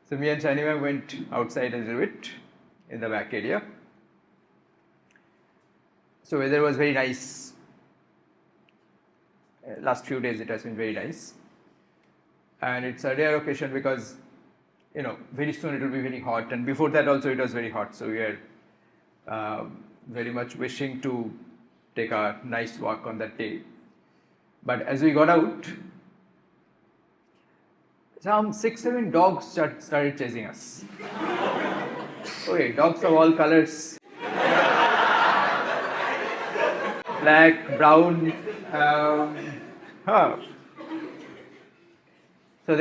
So me and Shani ma'am went outside a little bit in the back area. So weather was very nice. Last few days it has been very nice. And it's a rare occasion because, very soon it will be very hot. And before that also it was very hot. So we are very much wishing to take a nice walk on that day. But as we got out, some 6-7 dogs started chasing us. Okay, dogs of all colors. Black, brown. So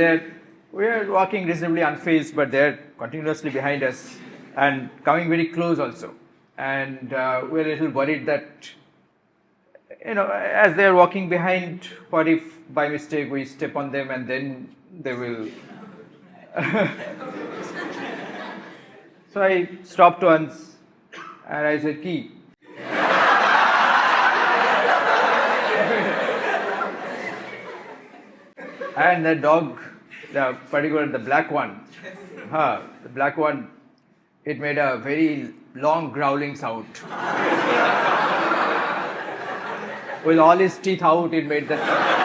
we are walking reasonably unfazed, but they are continuously behind us and coming very close also. And we're a little worried that, as they are walking behind, what if by mistake we step on them and then they will. So I stopped once and I said, "Key." And the dog, the black one, it made a very long growling sound. With all his teeth out, it made that sound.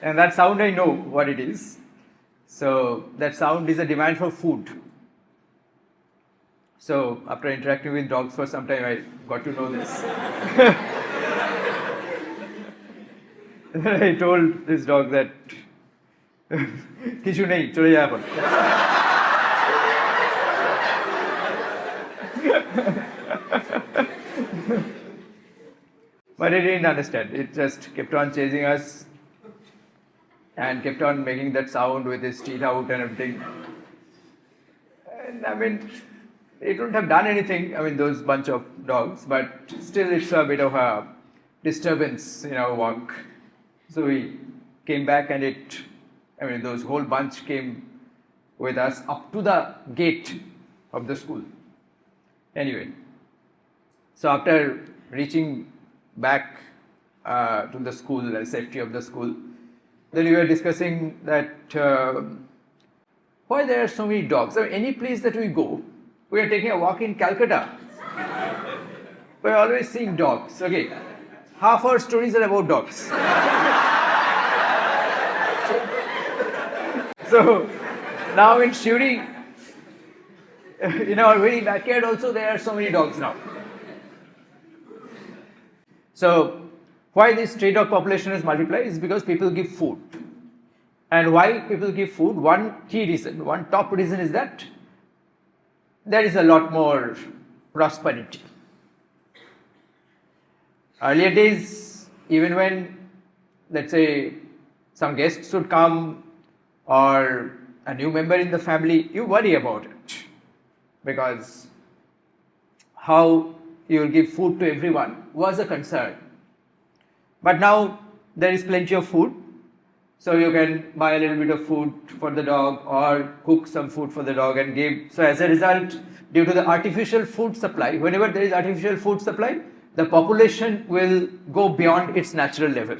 And that sound, I know what it is. So that sound is a demand for food. So after interacting with dogs for some time, I got to know this. I told this dog that Kishu nahi, chole ja apun. But it didn't understand. It just kept on chasing us and kept on making that sound with his teeth out and everything. And it wouldn't have done anything, those bunch of dogs, but still it's a bit of a disturbance in our walk. So we came back and those whole bunch came with us up to the gate of the school. Anyway, so after reaching back to the school, the safety of the school, then we were discussing that why there are so many dogs. Any place that we go, we are taking a walk in Calcutta, we are always seeing dogs. Okay, half our stories are about dogs. So now in Shuri, in our very backyard also there are so many dogs now. So why this stray dog population has multiplied is because people give food. And why people give food, one key reason, one top reason is that there is a lot more prosperity. Earlier days, even when, let's say, some guests would come or a new member in the family, you worry about it because how you will give food to everyone was a concern. But now there is plenty of food, so you can buy a little bit of food for the dog or cook some food for the dog and give. So as a result, due to the artificial food supply, whenever there is artificial food supply, the population will go beyond its natural level.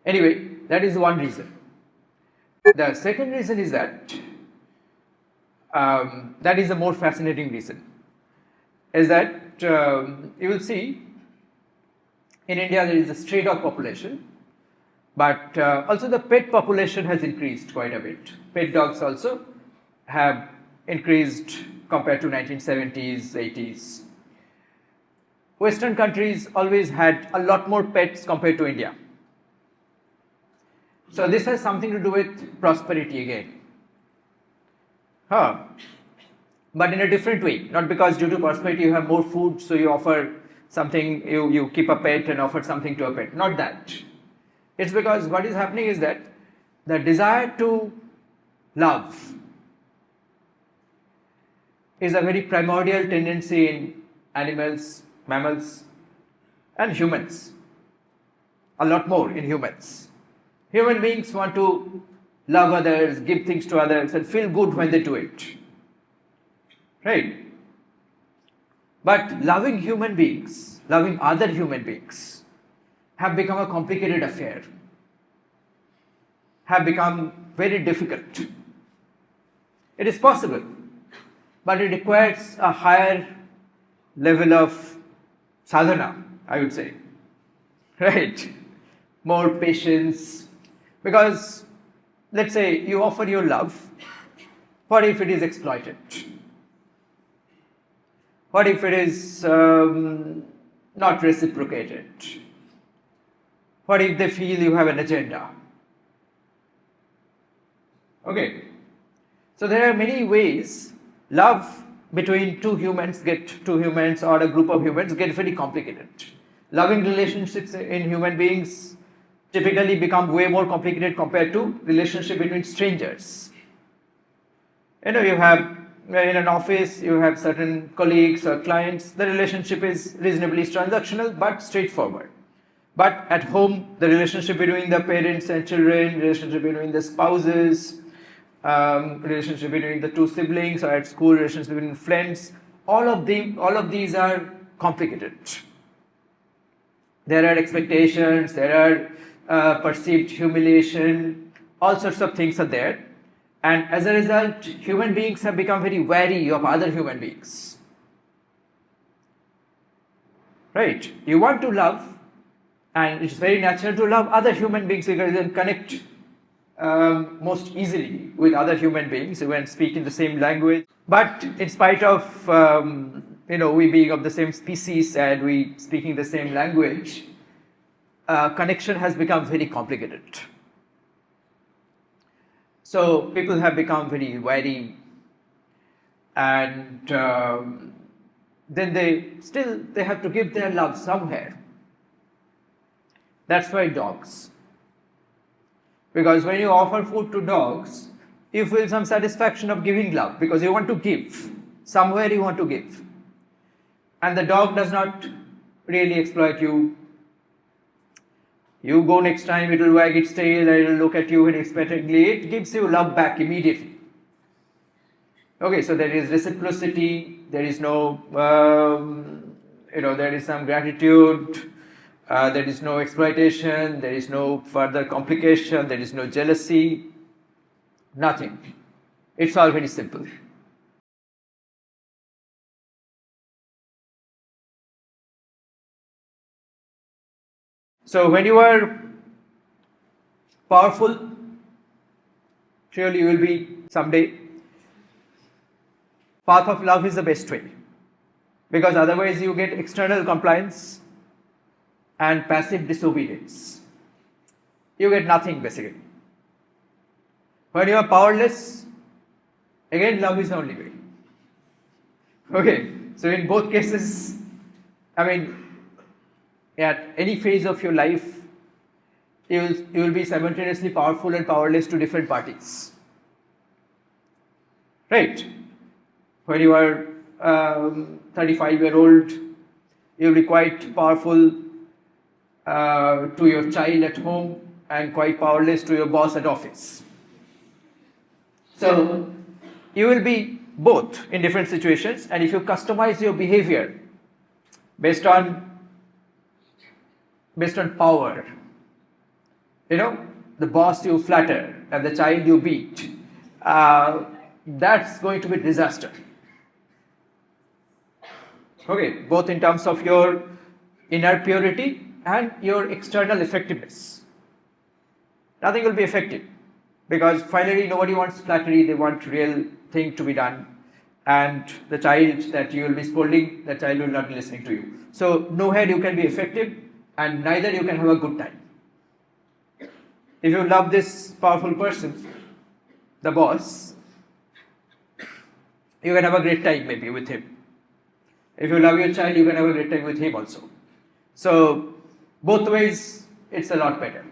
Anyway, that is one reason. The second reason is that, that is a more fascinating reason, is that you will see in India there is a stray dog population, but also the pet population has increased quite a bit. Pet dogs also have increased compared to 1970s, 80s. Western countries always had a lot more pets compared to India. So this has something to do with prosperity again. But in a different way. Not because due to prosperity you have more food, so you offer something, you keep a pet and offer something to a pet. Not that. It's because what is happening is that the desire to love is a very primordial tendency in animals, mammals and humans. A lot more in humans. Human beings want to love others, give things to others and feel good when they do it. Right? But loving human beings, loving other human beings have become a complicated affair. have become very difficult. It is possible, but it requires a higher level of sadhana, I would say, right? More patience, because let's say you offer your love, what if it is exploited? What if it is not reciprocated? What if they feel you have an agenda? Okay, so there are many ways love between two humans or a group of humans get very complicated. Loving relationships in human beings typically become way more complicated compared to relationship between strangers. You have in an office, you have certain colleagues or clients, the relationship is reasonably transactional but straightforward. But at home, the relationship between the parents and children, relationship between the spouses, relationship between the two siblings, or at school, relationship between friends, all of these are complicated. There are expectations, there are perceived humiliation, all sorts of things are there. And as a result, human beings have become very wary of other human beings. Right? You want to love, and it's very natural to love other human beings because you can connect most easily with other human beings when speaking the same language. But in spite of we being of the same species and we speaking the same language, connection has become very complicated. So people have become very wary, and then they have to give their love somewhere. That's why dogs. Because when you offer food to dogs, you feel some satisfaction of giving love because you want to give. Somewhere you want to give. And the dog does not really exploit you. You go next time, it will wag its tail, it will look at you unexpectedly. It gives you love back immediately. Okay, so there is reciprocity, there is no, there is some gratitude, there is no exploitation, there is no further complication, there is no jealousy, nothing. It's all very simple. So when you are powerful, surely you will be someday. Path of love is the best way, because otherwise you get external compliance and passive disobedience. You get nothing basically. When you are powerless, again love is the only way. Okay, so in both cases, at any phase of your life, you will be simultaneously powerful and powerless to different parties. Right? When you are 35-year-old, you will be quite powerful to your child at home and quite powerless to your boss at office. So you will be both in different situations, and if you customize your behavior based on power, the boss you flatter and the child you beat, that's going to be disaster. Okay, both in terms of your inner purity and your external effectiveness. Nothing will be effective, because finally nobody wants flattery, they want real thing to be done. And the child that you will be scolding, the child will not be listening to you. So nowhere you can be effective, and neither you can have a good time. If you love this powerful person, the boss, you can have a great time maybe with him. If you love your child, you can have a great time with him also. So both ways, it's a lot better.